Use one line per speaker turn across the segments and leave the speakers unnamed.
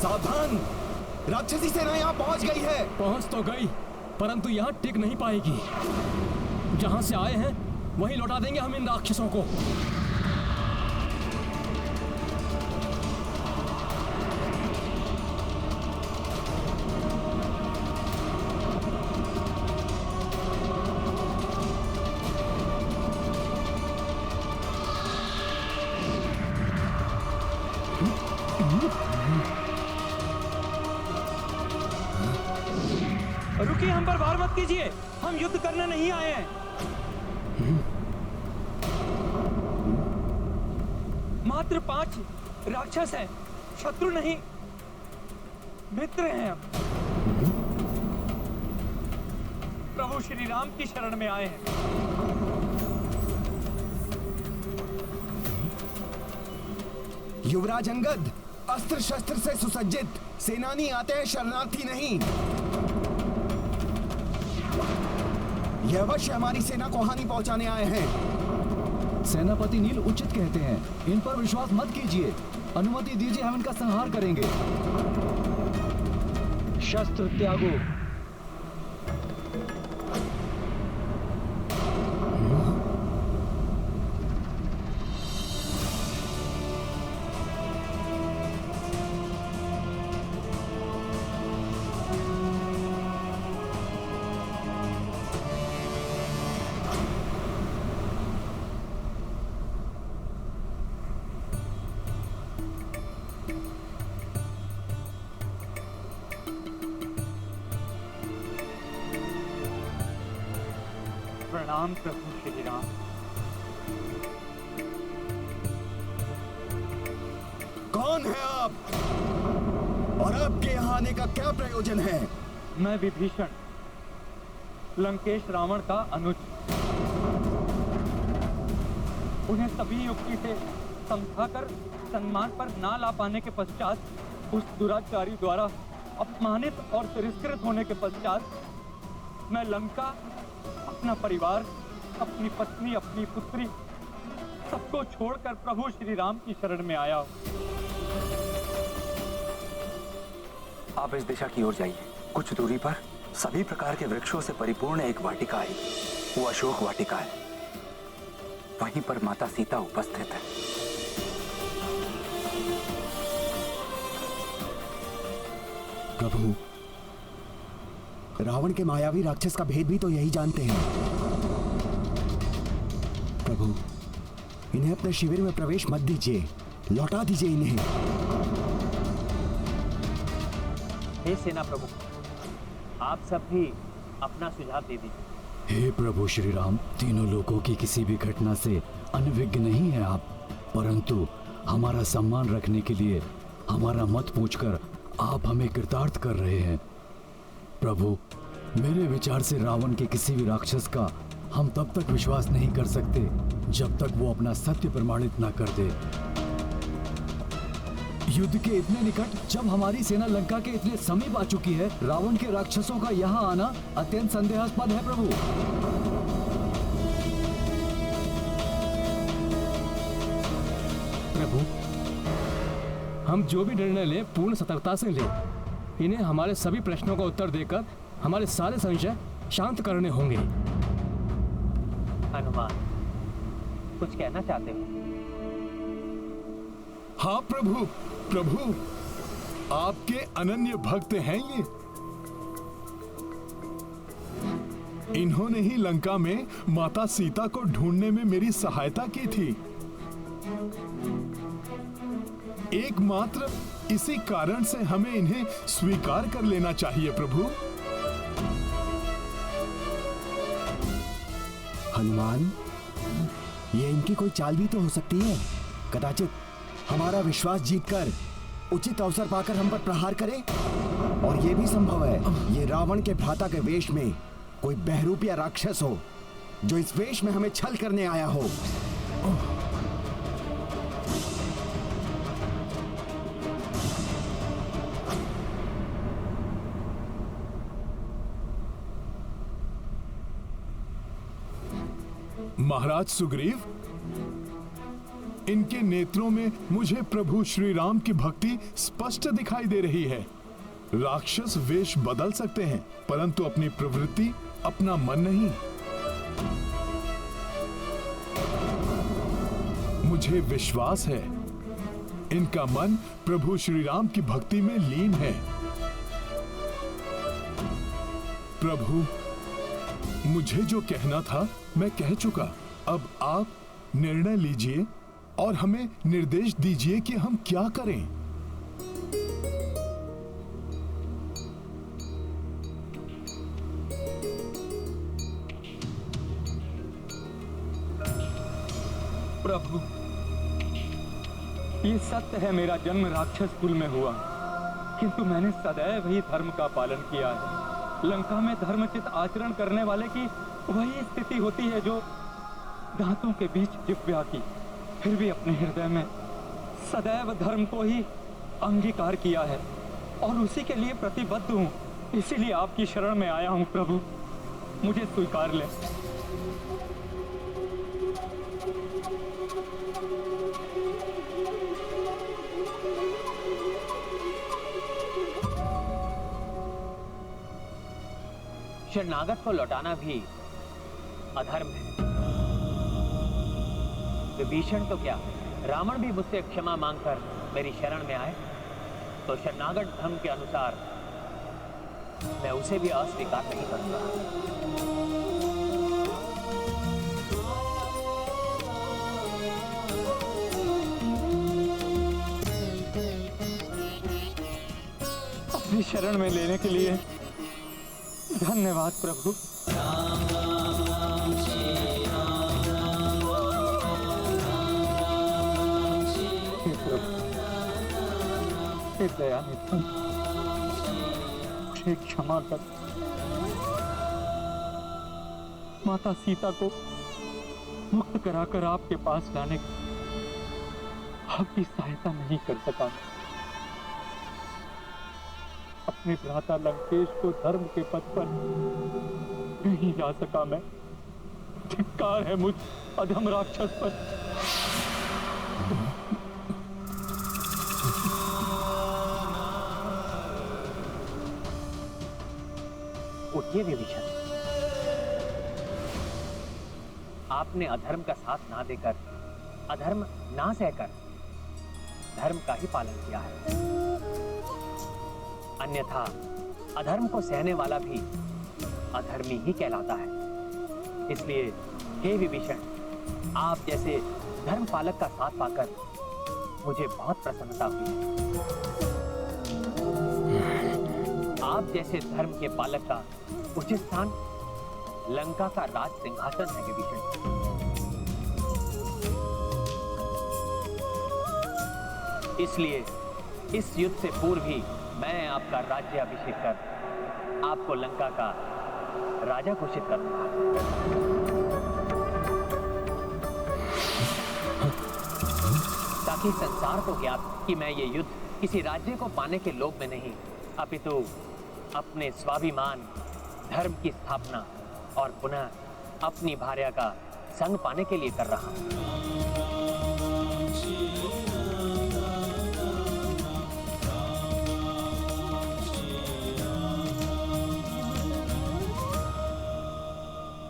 सावधान, राक्षसी सेना यहाँ पहुंच गई है।
पहुंच तो गई, परंतु यहाँ टिक नहीं पाएगी। जहां से आए हैं वहीं लौटा देंगे हम इन राक्षसों को।
रुकिए, हम पर वार मत कीजिए, हम युद्ध करने नहीं आए हैं। मात्र 5 राक्षस हैं, शत्रु नहीं, मित्र हैं हम। प्रभु श्री राम की शरण में आए हैं।
युवराज अंगद, अस्त्र शस्त्र से सुसज्जित सेनानी आते हैं, शरणार्थी नहीं। यह अवश्य हमारी सेना को हानि पहुंचाने आए हैं।
सेनापति नील उचित कहते हैं, इन पर विश्वास मत कीजिए। अनुमति दीजिए, हम इनका संहार करेंगे। शस्त्र त्यागो।
प्रणाम प्रभु श्री राम।
कौन है आप और आपके यहाँ आने का क्या प्रयोजन है?
मैं विभीषण, लंकेश रावण का अनुज। उन्हें सभी युक्ति से समझाकर सम्मान पर ना ला पाने के पश्चात, उस दुराचारी द्वारा अपमानित और तिरस्कृत होने के पश्चात, मैं लंका, अपना परिवार, अपनी पत्नी, अपनी पुत्री, सबको छोड़कर प्रभु श्री राम की शरण में आया।
आप इस दिशा की ओर जाइए। कुछ दूरी पर सभी प्रकार के वृक्षों से परिपूर्ण एक वाटिका है। वो अशोक वाटिका है। वहीं पर माता सीता उपस्थित है।
प्रभु, रावण के मायावी राक्षस का भेद भी तो यही जानते हैं। प्रभु, इन्हें अपने शिविर में प्रवेश मत दीजिए, लौटा दीजिए इन्हें।
हे सेना प्रमुख, आप सब भी अपना सुझाव दे दीजिए।
हे प्रभु श्री राम, तीनों लोगों की किसी भी घटना से अनभिज्ञ नहीं है आप, परंतु हमारा सम्मान रखने के लिए हमारा मत पूछकर आप हमें कृतार्थ कर रहे हैं। प्रभु, मेरे विचार से रावण के किसी भी राक्षस का हम तब तक विश्वास नहीं कर सकते जब तक वो अपना सत्य प्रमाणित ना कर दे। युद्ध के इतने निकट जब हमारी सेना लंका के इतने समीप आ चुकी है, रावण के राक्षसों का यहाँ आना अत्यंत संदेहास्पद है। प्रभु,
प्रभु, हम जो भी निर्णय लें पूर्ण सतर्कता से लें। इन्हें हमारे सभी प्रश्नों का उत्तर देकर हमारे सारे संशय शांत करने होंगे।
हनुमान, कुछ कहना चाहते हो?
हाँ प्रभु, प्रभु, आपके अनन्य भक्त हैं ये। इन्होंने ही लंका में माता सीता को ढूंढने में मेरी सहायता की थी। एकमात्र इसी कारण से हमें इन्हें स्वीकार कर लेना चाहिए प्रभु।
हनुमान, ये इनकी कोई चाल भी तो हो सकती है। कदाचित हमारा विश्वास जीतकर उचित अवसर पाकर हम पर प्रहार करे। और ये भी संभव है ये रावण के भ्राता के वेश में कोई बहरूप या राक्षस हो, जो इस वेश में हमें छल करने आया हो।
महाराज सुग्रीव, इनके नेत्रों में मुझे प्रभु श्री राम की भक्ति स्पष्ट दिखाई दे रही है। राक्षस वेश बदल सकते हैं, परंतु अपनी प्रवृत्ति, अपना मन नहीं। मुझे विश्वास है इनका मन प्रभु श्री राम की भक्ति में लीन है। प्रभु, मुझे जो कहना था मैं कह चुका। अब आप निर्णय लीजिए और हमें निर्देश दीजिए कि हम क्या करें।
प्रभु, ये सत्य है, मेरा जन्म राक्षस कुल में हुआ, किंतु मैंने सदैव ही धर्म का पालन किया है। लंका में धर्मचित आचरण करने वाले की वही स्थिति होती है जो दांतों के बीच जिह्वा की। फिर भी अपने हृदय में सदैव धर्म को ही अंगीकार किया है और उसी के लिए प्रतिबद्ध हूँ। इसीलिए आपकी शरण में आया हूँ प्रभु, मुझे स्वीकार लें।
शरणागत को लौटाना भी अधर्म है। विभीषण तो क्या, रावण भी मुझसे क्षमा मांगकर मेरी शरण में आए तो शरणागत धर्म के अनुसार मैं उसे भी अस्वीकार नहीं करूंगा।
अपनी शरण में लेने के लिए धन्यवाद प्रभु। हे प्रभु, हे दयानिधि, मुझे क्षमा कर। माता सीता को मुक्त कराकर आपके पास लाने की आपकी सहायता नहीं कर सका। अपने भ्राता लंकेश को धर्म के पथ पर नहीं ला सका मैं। धिक्कार है मुझ अधम राक्षस पर।
उठिए विभीषण, आपने अधर्म का साथ ना देकर, अधर्म ना सहकर धर्म का ही पालन किया है। अन्यथा अधर्म को सहने वाला भी अधर्मी ही कहलाता है। इसलिए हे विभीषण, आप जैसे धर्म पालक का साथ पाकर मुझे बहुत प्रसन्नता हुई। आप जैसे धर्म के पालक का उचित स्थान लंका का राज सिंहासन है विभीषण। इसलिए इस युद्ध से पूर्व ही मैं आपका राज्याभिषेक कर आपको लंका का राजा घोषित करूंगा। ताकि संसार को ज्ञात कि मैं ये युद्ध किसी राज्य को पाने के लोभ में नहीं, अपितु अपने स्वाभिमान, धर्म की स्थापना और पुनः अपनी भार्या का संग पाने के लिए कर रहा हूं।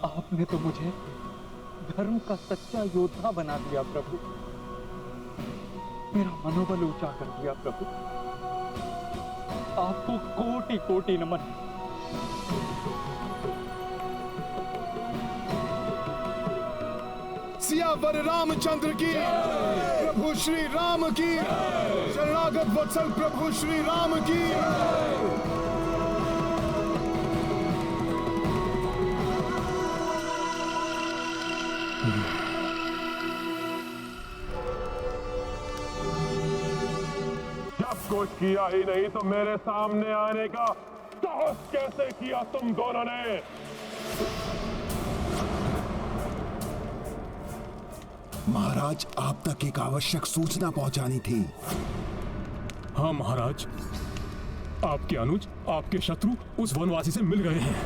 आपने तो मुझे धर्म का सच्चा योद्धा बना दिया प्रभु। मेरा मनोबल ऊंचा कर दिया प्रभु। आपको कोटि कोटि नमन।
सियावर रामचंद्र की, प्रभु श्री राम की, शरणागत वत्सल प्रभु श्री राम की।
कुछ किया ही नहीं तो मेरे सामने आने का साहस कैसे किया तुम दोनों ने?
महाराज, आप तक एक आवश्यक सूचना पहुंचानी थी।
हाँ महाराज, आपके अनुज, आपके शत्रु उस वनवासी से मिल गए हैं।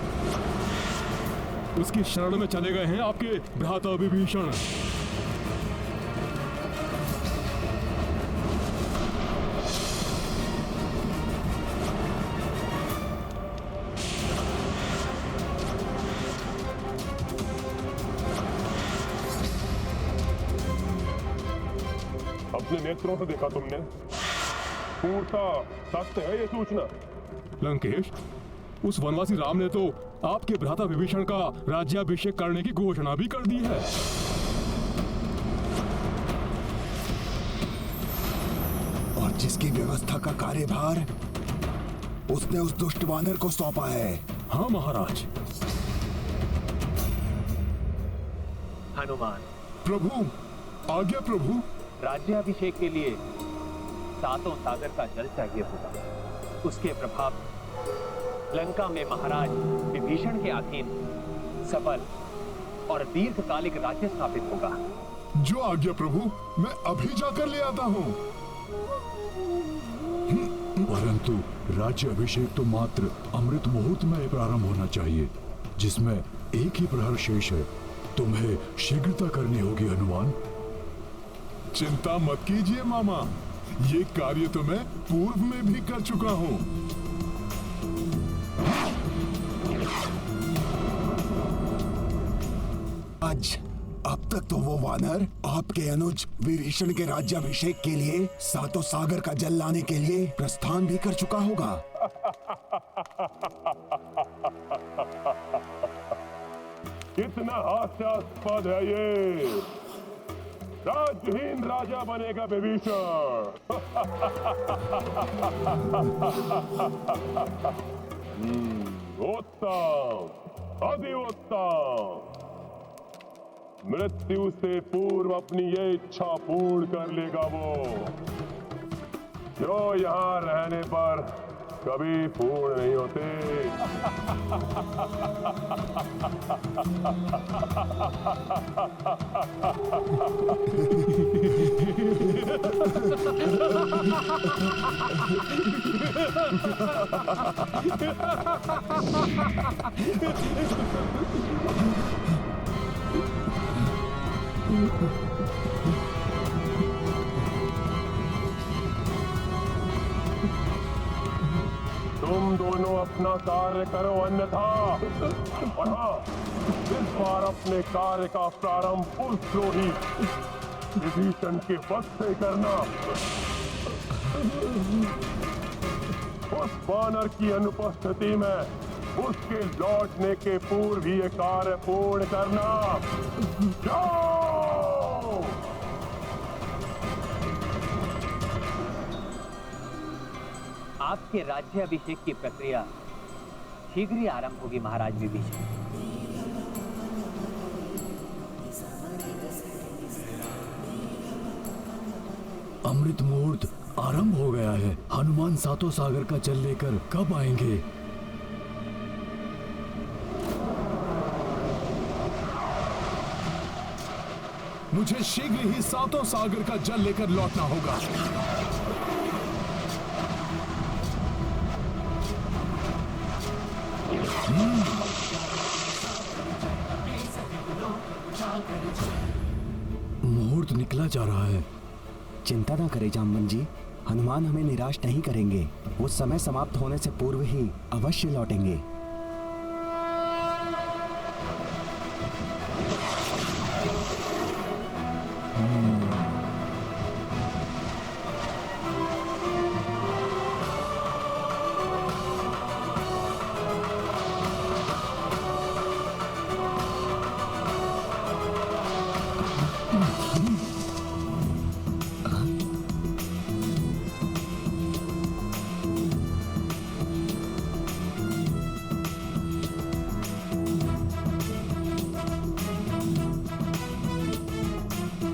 उसकी शरण में चले गए हैं आपके भ्राता विभीषण।
अपने नेत्रों से देखा तुमने? पूर्णता सत्य है ये सूचना?
लंकेश, उस वनवासी राम ने तो आपके भ्राता विभीषण का राज्याभिषेक करने की घोषणा भी कर दी है।
और जिसकी व्यवस्था का कार्यभार उसने उस दुष्ट वानर को सौंपा है।
हाँ महाराज।
हनुमान,
प्रभु, आज्ञा प्रभु।
राज्याभिषेक के लिए 7 सागर का जल चाहिए होगा। उसके प्रभाव से लंका में महाराज विभीषण के अधीन सबल और दीर्घकालिक राज्य स्थापित होगा।
जो आज्ञा प्रभु, मैं अभी जाकर ले आता हूँ।
परंतु राज्य अभिषेक तो मात्र अमृत मुहूर्त में प्रारंभ होना चाहिए, जिसमें एक ही प्रहर शेष है। तुम्हें शीघ्रता करनी होगी हनुमान।
चिंता मत कीजिए मामा, ये कार्य तो मैं पूर्व में भी कर चुका हूँ।
आज अब तक तो वो वानर आपके अनुज विभीषण के राज्याभिषेक के लिए 7 सागर का जल लाने के लिए प्रस्थान भी कर चुका होगा।
कितना हास्यास्पद है ये। राजहीन राजा बनेगा विभीषण। उत्तम, अति उत्तम। मृत्यु से पूर्व अपनी ये इच्छा पूर्ण कर लेगा वो, जो यहाँ रहने पर कभी पूर्ण नहीं होते। तुम दोनों अपना कार्य करो, अन्यथा। और हाँ, इस बार अपने कार्य का प्रारंभ पुरुषद्रोही विभीषण के वध से करना। उस वानर की अनुपस्थिति में उसके लौटने के पूर्व ही ये कार्य पूर्ण करना। जाओ!
आपके राज्याभिषेक की प्रक्रिया शीघ्र ही आरंभ होगी महाराज विभीषण।
अमृत मुहूर्त आरंभ हो गया है। हनुमान 7 सागर का जल लेकर कब आएंगे?
मुझे शीघ्र ही 7 सागर का जल लेकर लौटना होगा।
मुहूर्त निकला जा रहा है।
चिंता ना करें जामवन जी, हनुमान हमें निराश नहीं करेंगे। वो समय समाप्त होने से पूर्व ही अवश्य लौटेंगे।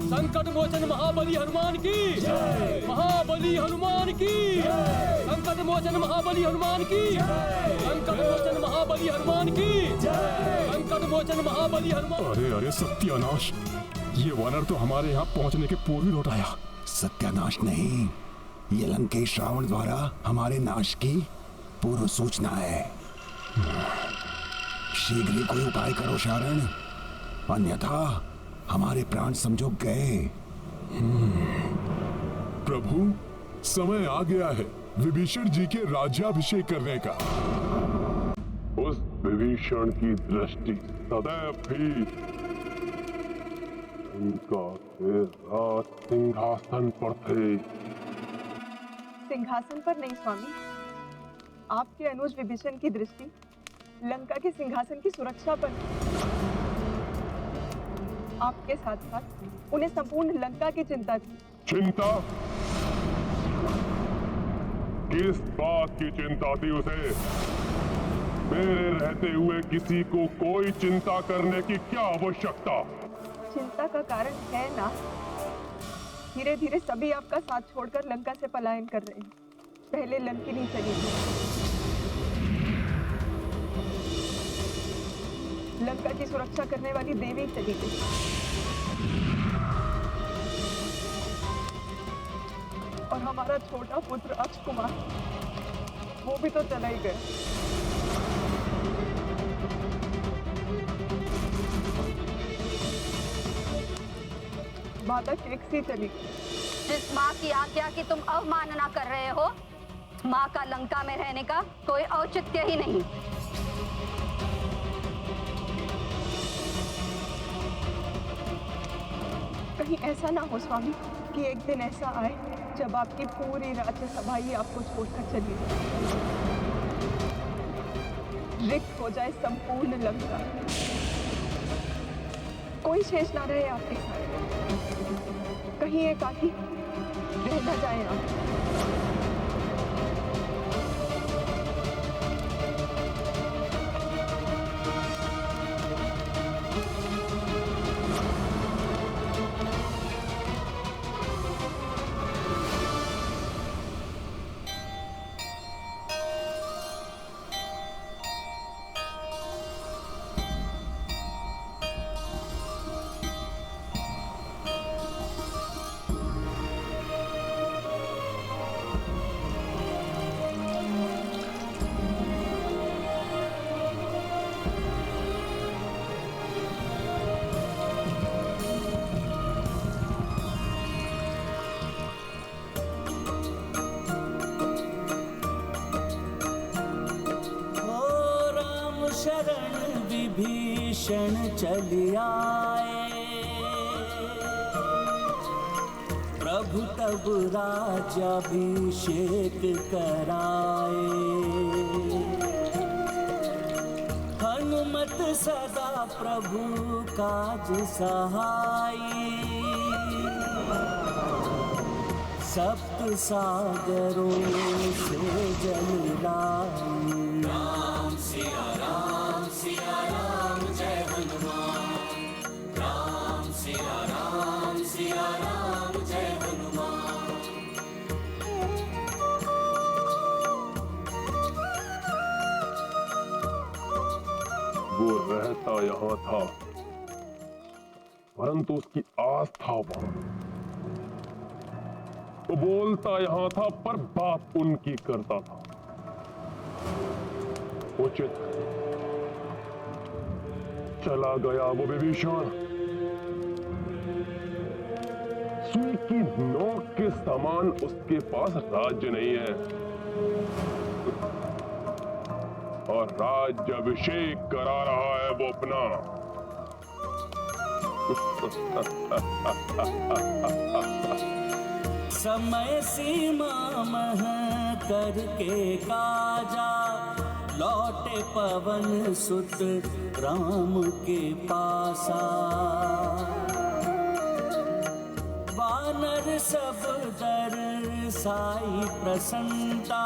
संकट मोचन महाबली हनुमान की जय। महाबली हनुमान की जय। संकट मोचन महाबली हनुमान की जय। संकट मोचन महाबली हनुमान की जय। संकट मोचन महाबली हनुमान।
अरे अरे सत्यानाश, ये वानर तो हमारे यहाँ पहुँचने के पूर्व ही लौट आया।
सत्यानाश नहीं, ये लंकेश रावण द्वारा हमारे नाश की पूर्व सूचना है। शीघ्र ही कोई उपाय करो शारण, अन्यथा हमारे प्राण समझो गए।
प्रभु, समय आ गया है विभीषण जी के राज्याभिषेक करने का।
उस विभीषण की दृष्टि सदैव भी का के राज सिंहासन पर थे।
सिंहासन पर नहीं स्वामी, आपके अनुज विभीषण की दृष्टि लंका के सिंहासन की सुरक्षा पर। आपके साथ साथ उन्हें संपूर्ण लंका की चिंता थी।
चिंता? किस बात की चिंता थी उसे? मेरे रहते हुए किसी को कोई चिंता करने की क्या आवश्यकता?
चिंता का कारण है ना, धीरे धीरे सभी आपका साथ छोड़कर लंका से पलायन कर रहे हैं। पहले लंकिनी चली गई, लंका की सुरक्षा करने वाली देवी चली गई, और हमारा छोटा पुत्र अक्ष कुमार वो भी तो चला ही गया। माता केकसी चली गई।
जिस माँ की आज्ञा की तुम अवमानना कर रहे हो, माँ का लंका में रहने का कोई औचित्य ही नहीं।
कहीं ऐसा ना हो स्वामी कि एक दिन ऐसा आए जब आपकी पूरी राज्यसभा ही आपको छोड़कर चली जाए, रिक्त हो जाए संपूर्ण लंका, कोई शेष ना रहे आपके साथ, कहीं एकाकी रह न जाए आप।
शरण विभीषण चली आए, प्रभु तब राज्याभिषेक कराए। हनुमत सदा प्रभु काज सहाई, सप्त सागरों से जल लाई। राम सिया राम जय हनुमान, राम सिया राम जय हनुमान।
वो रहता यहाँ था, परंतु उसकी आस्था वहां। वो बोलता यहाँ था, पर बात उनकी करता था। उचित चला गया वो विभीषण, सुई की नोक के समान उसके पास राज्य नहीं है, और राज्याभिषेक करा रहा है वो अपना।
समय सीमा मह करके काजा, लौटे पवन सुत राम के पासा। वानर सब दरसाई प्रसन्नता,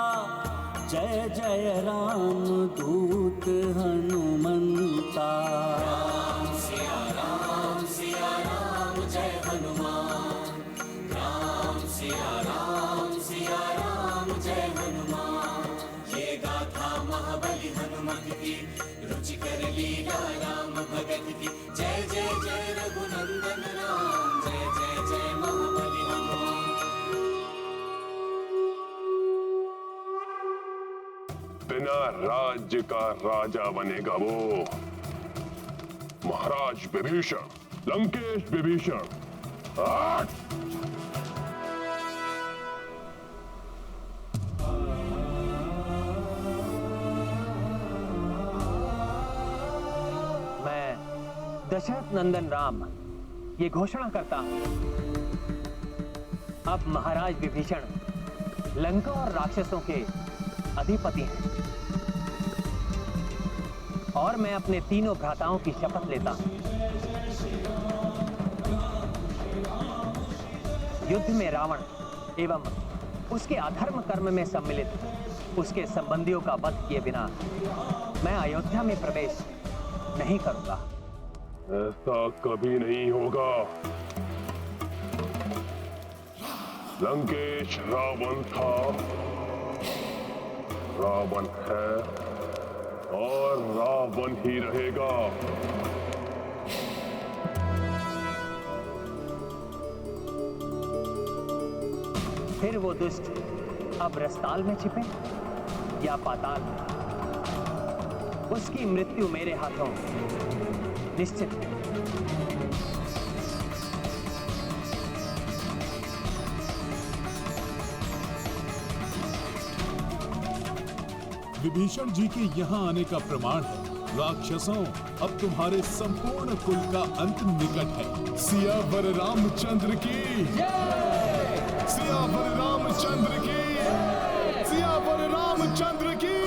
जय जय राम दूत हनुमंता। राम सिया राम जय हनुमान, राम सिया राम जय हनुमान। ये गाथा महाबली हनुमत की, रुचि कर लीला राम भगत की। जय जय जय रघुनंदन राम, जय जय जय महाबली हनुमान।
बिना राज्य का राजा बनेगा वो महाराज विभीषण, लंकेश विभीषण।
दशरथ नंदन राम ये घोषणा करता हूं, अब महाराज विभीषण लंका और राक्षसों के अधिपति हैं और मैं अपने तीनों भ्राताओं की शपथ लेता हूं। युद्ध में रावण एवं उसके अधर्म कर्म में सम्मिलित उसके संबंधियों का वध किए बिना मैं अयोध्या में प्रवेश नहीं करूंगा।
ऐसा कभी नहीं होगा। लंकेश रावण था, रावण है और रावण ही रहेगा।
फिर वो दुष्ट अब रसताल में छिपे या पाताल में, उसकी मृत्यु मेरे हाथों निश्चित है।
विभीषण जी के यहाँ आने का प्रमाण है, राक्षसों अब तुम्हारे संपूर्ण कुल का अंत निकट है। सियावर रामचंद्र की, सियावर रामचंद्र की, सियावर रामचंद्र की।